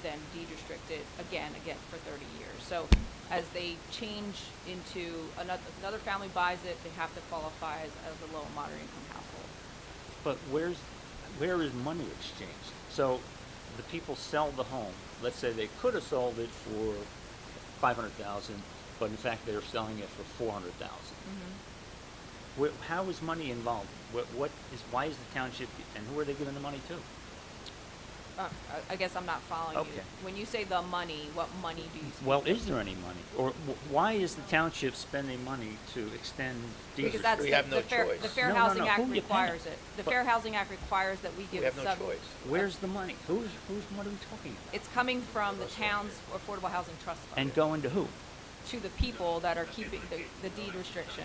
then deed restrict it again for 30 years. So as they change into another family buys it, they have to qualify as a low and moderate income household. But where is money exchanged? So the people sell the home. Let's say they could have sold it for 500,000, but in fact they're selling it for 400,000. How is money involved? Why is the township, and who are they giving the money to? I guess I'm not following you. Okay. When you say the money, what money do you speak? Well, is there any money? Or why is the township spending money to extend deed Because that's We have no the Fair choice. Fair No, Housing who Act are you paying? requires it. The But- Fair Housing Act requires that we give We have no choice. Where's the money? What are we talking about? It's coming from the town's Affordable Housing Trust Fund And going to who? to the people that are keeping the deed restriction.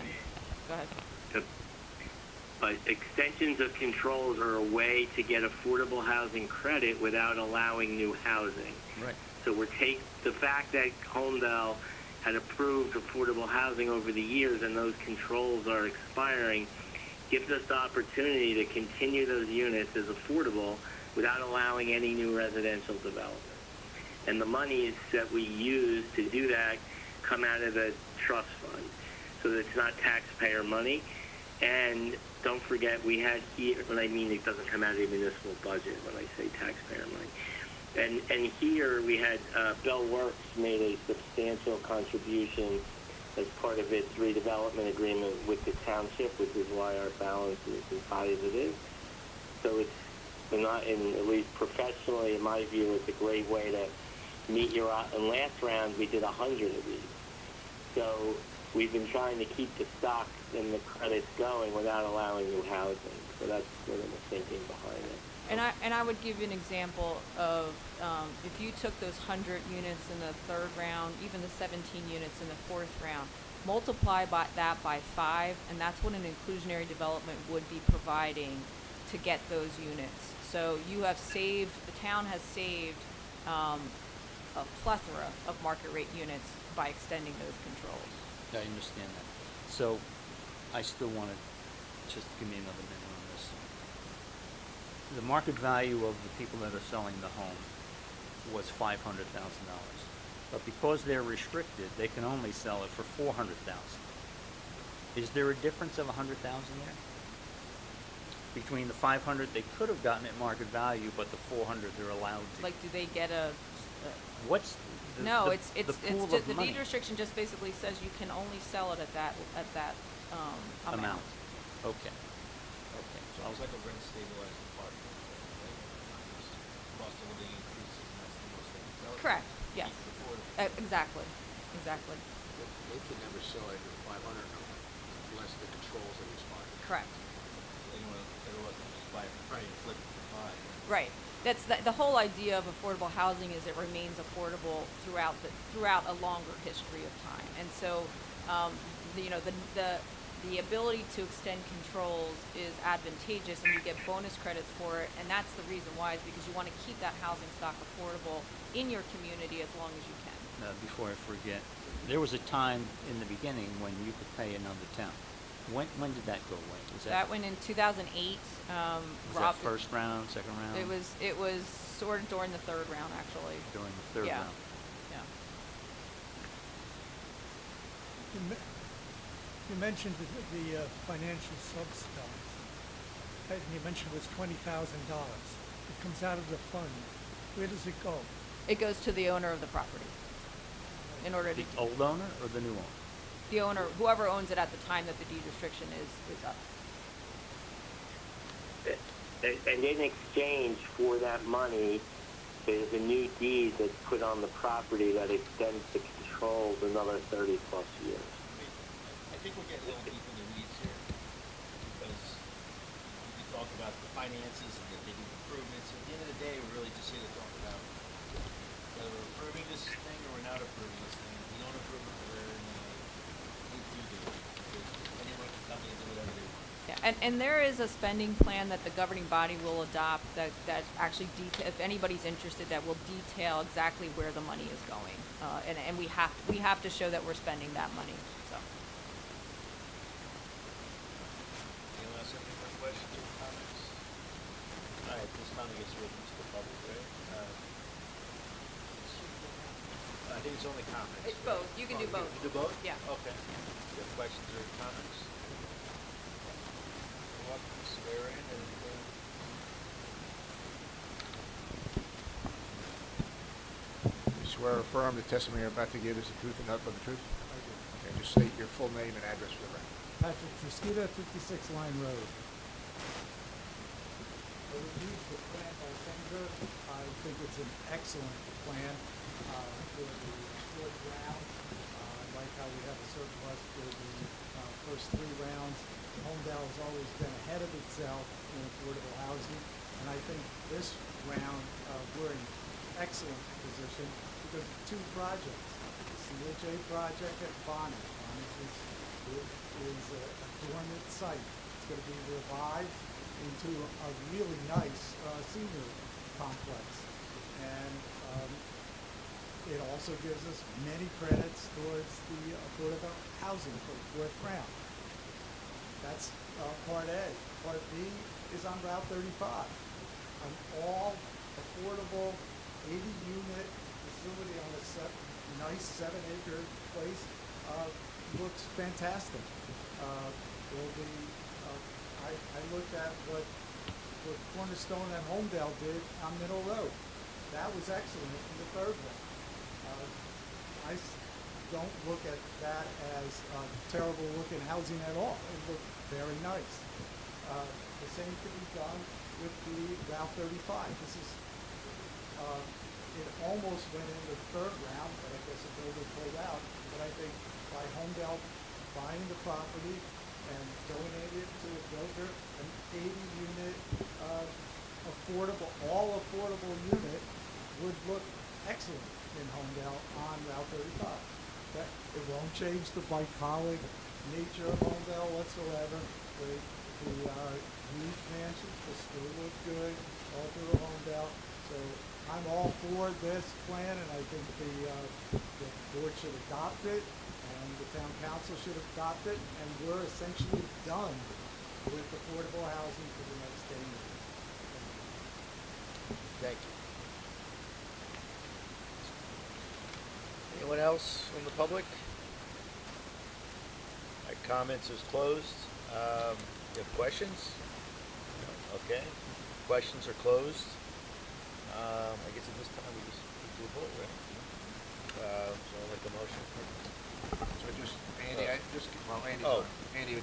Go ahead. But extensions of controls are a way to get affordable housing credit without allowing new housing. Right. So the fact that Homedale had approved affordable housing over the years and those controls are expiring gives us the opportunity to continue those units as affordable without allowing any new residential development. And the monies that we use to do that come out of the trust fund. So that it's not taxpayer money. And don't forget, we had here, when I mean it doesn't come out of the municipal budget when I say taxpayer money. And here we had Bell Works made a substantial contribution as part of its redevelopment agreement with the township, which is why our balance is as high as it is. So it's not, at least professionally, in my view, it's a great way to meet your, and last round we did 100 of these. So we've been trying to keep the stock and the credits going without allowing new housing. So that's sort of the thinking behind it. And I would give you an example of if you took those 100 units in the third round, even the 17 units in the fourth round, multiply that by 5, and that's what an inclusionary development would be providing to get those units. So you have saved, the town has saved a plethora of market rate units by extending those controls. I understand that. So I still want to just give me another minute on this. The market value of the people that are selling the home was $500,000. But because they're restricted, they can only sell it for $400,000. Is there a difference of $100,000 there? Between the 500 they could have gotten at market value, but the 400 they're allowed to. Like, do they get a? What's the, No, the, it's the pool just, of the money deed restriction just basically says you can only sell it at that amount. Okay. Okay. Sounds like a rent stabilized apartment, right? Cost of living increases, and that's the most that Correct. Yes. affordable. Exactly. Exactly. They can never sell it at 500 number unless the controls are expired. Correct. Anyone can just buy it for free and flip it for 5. Right. That's the whole idea of affordable housing is it remains affordable throughout a longer history of time. And so, the ability to extend controls is advantageous, and you get bonus credits for it. And that's the reason why, is because you want to keep that housing stock affordable in your community as long as you can. Before I forget, there was a time in the beginning when you could pay another town. When did that go away? Was That went in 2008. was that first round, second round? It was sort of during the third round, actually. During the third Yeah. round. Yeah. You mentioned the financial subsidies, and you mentioned it was $20,000. It comes out of the fund. Where does it go? It goes to the owner of the property in order to. The old owner or the new owner? The owner, whoever owns it at the time that the deed restriction is up. And in exchange for that money, there's a new deed that's put on the property that extends the controls another 30 plus years. I think we're getting a little deep in the weeds here, because we talk about the finances and the big improvements. At the end of the day, we're really just here to talk about whether we're approving this thing or we're not approving this thing. If we don't approve it, we're in anyone can come in and do whatever they want. Yeah, and there is a spending plan that the governing body will adopt that actually detail, if anybody's interested, that will detail exactly where the money is going. And we have to show that we're spending that money, so. Anyone else have any more questions or comments? All right, this time I guess we're open to the public, right? I think it's only comments. It's both. You can do both. You do both? Yeah. Okay. You have questions or comments? You're welcome to swear in and, You swear or affirm the testimony you're about to give is the truth and nothing but the truth? Okay, just state your full name and address for the record. Patrick Trisquita, 56 Line Road. I reviewed the plan by Senator. I think it's an excellent plan for the fourth round. I like how we have a surplus for the first 3 rounds. Homedale has always been ahead of itself in affordable housing, and I think this round we're in excellent position because of 2 projects. The CHA project at Bonnet. Bonnet is a dormant site. It's going to be revived into a really nice senior complex. And it also gives us many credits towards the affordable housing for the fourth round. That's Part A. Part B is on Route 35. An all affordable 80-unit facility on a nice 7-acre place looks fantastic. Will be. I looked at what Cornerstone and Homedale did on Middle Road. That was excellent in the third one. Don't look at that as terrible looking housing at all. It looked very nice. The same could be done with the Route 35. This is it almost went in the third round, but I guess the builder pulled out. But I think by Homedale buying the property and donating it to a builder, an 80-unit, affordable, all affordable unit would look excellent in Homedale on Route 35. That, it won't change the bucolic nature of Homedale whatsoever. The huge mansions will still look good all through Homedale. So I'm all for this plan, and I think the board should adopt it, and the town council should adopt it, and we're essentially done with affordable housing for the next 10 years. Thank you. Anyone else from the public? All right, comments is closed. You have questions? No? Okay. Questions are closed. I guess at this time we just do a vote, right? So I'll make a motion. So just, Andy, Andy's Oh. on. Andy,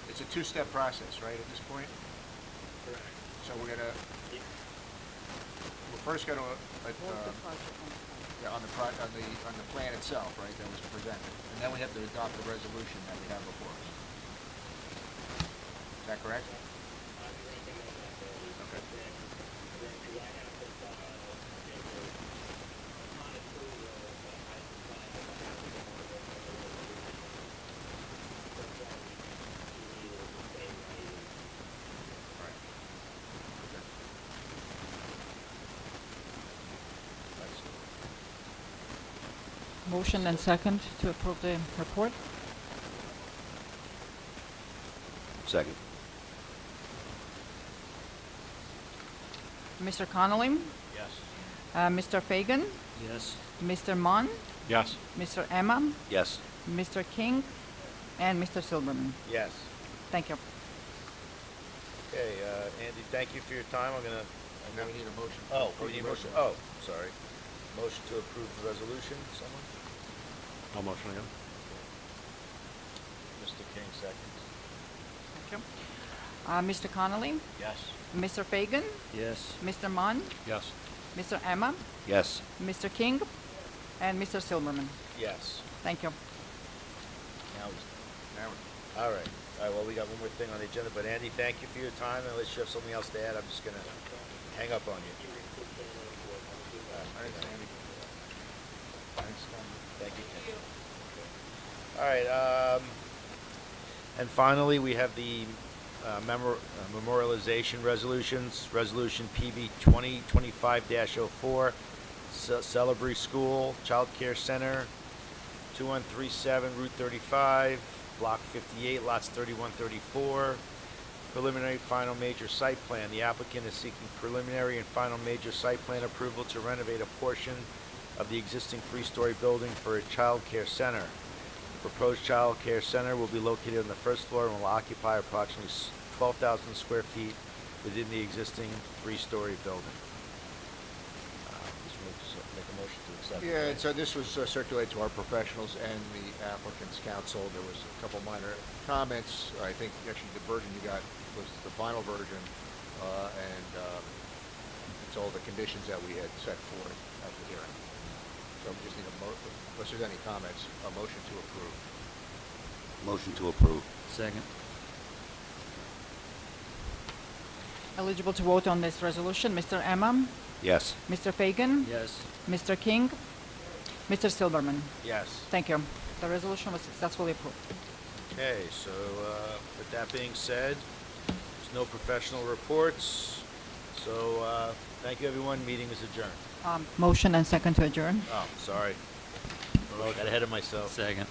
it's a two-step process, right, at this point? Correct. So we're first gonna, Vote the project on time. yeah, on the plan itself, right, that was presented. And then we have to adopt the resolution that we have before us. Is that correct? Motion and second to approve the report. Second. Mr. Connolly, Yes. Mr. Fagan, Yes. Mr. Mon, Yes. Mr. Emma, Yes. Mr. King, and Mr. Silverman. Yes. Thank you. Okay, Andy, thank you for your time. And then we need a motion. to Oh, approve we need the a motion. resolution. Oh, sorry. Motion to approve the resolution. Someone? No motion again? Mr. King seconds. Thank you. Mr. Connolly, Yes. Mr. Fagan, Yes. Mr. Mon, Yes. Mr. Emma, Yes. Mr. King, and Mr. Silverman. Yes. Thank you. Now, Now, all right. All right, well, we got one more thing on the agenda, but Andy, thank you for your time. Unless you have something else to add, I'm just gonna hang up on you. thanks, Andy. Thanks, Thank you, Ken. All right, and finally, we have the memorialization resolutions. Resolution PB 2025-04, Celebrity School Child Care Center, 2137 Route 35, Block 58, lots 3134. Preliminary final major site plan. The applicant is seeking preliminary and final major site plan approval to renovate a portion of the existing three-story building for a child care center. The proposed child care center will be located on the first floor and will occupy approximately 12,000 square feet within the existing three-story building. Just make a motion to accept. Yeah, and so this was circulated to our professionals and the applicant's counsel. There was a couple minor comments. I think actually the version you got was the final version, and it's all the conditions that we had set forth at the hearing. So we just need unless there's any comments, a motion to approve. Motion to approve. Second. Eligible to vote on this resolution, Mr. Emma, Yes. Mr. Fagan, Yes. Mr. King, Mr. Silverman. Yes. Thank you. The resolution was successfully approved. Okay, so with that being said, there's no professional reports. So thank you, everyone. Meeting is adjourned. Motion and second to adjourn. Oh, sorry. Got ahead of myself. Second.